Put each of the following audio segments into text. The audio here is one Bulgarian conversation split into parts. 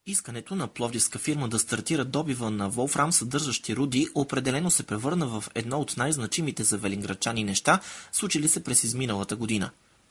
Искането на пловдивска фирма да стартира добива на волфрам, съдържащи руди, определено се превърна в едно от най-значимите за велинградчани неща, случили се през изминалата година.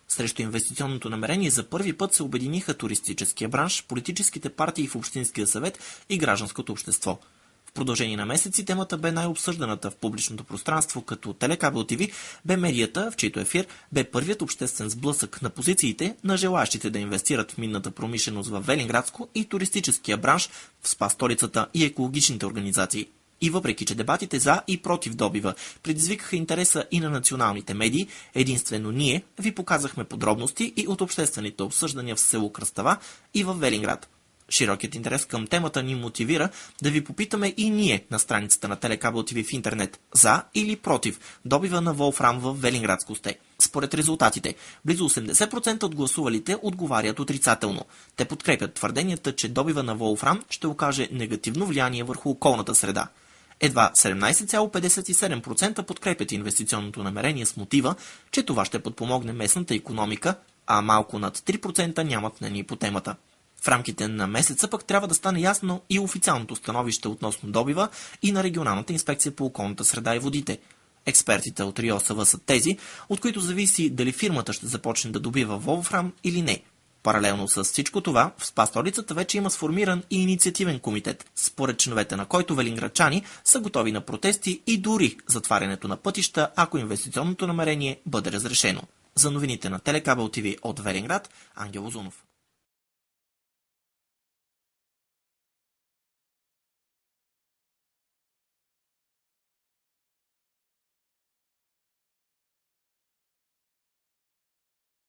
Срещу инвестиционното намерение за първи път се обединиха туристическия бранш, политическите партии в Общинския съвет и гражданското общество. В продължение на месеци темата бе най-обсъжданата в публичното пространство, като Телекабел ТВ бе медията, в чийто ефир бе първият обществен сблъсък на позициите на желаящите да инвестират в минната промишленост в Велинградско и туристическия бранш в СПА столицата и екологичните организации. И въпреки, че дебатите за и против добива предизвикаха интереса и на националните медии, единствено ние ви показахме подробности и от обществените обсъждания в село Кръстава и в Велинград. Широкият интерес към темата ни мотивира да ви попитаме и ние на страницата на Телекабел ТВ в интернет за или против добива на волфрам в Велинградско сте. Според резултатите, близо 80% от гласувалите отговарят отрицателно. Те подкрепят твърденията, че добива на волфрам ще окаже негативно влияние върху околната среда. Едва 17,57% подкрепят инвестиционното намерение с мотива, че това ще подпомогне местната икономика, а малко над 3% нямат мнение по темата. В рамките на месеца пък трябва да стане ясно и официалното становище относно добива и на регионалната инспекция по околната среда и водите. Експертите от РИОСВ са тези, от които зависи дали фирмата ще започне да добива волфрам или не. Паралелно с всичко това, в СПА столицата вече има сформиран и инициативен комитет, според членовете на който велинградчани са готови на протести и дори затварянето на пътища, ако инвестиционното намерение бъде разрешено. За новините на Телекабел ТВ от Велинград, Ангел Озунов.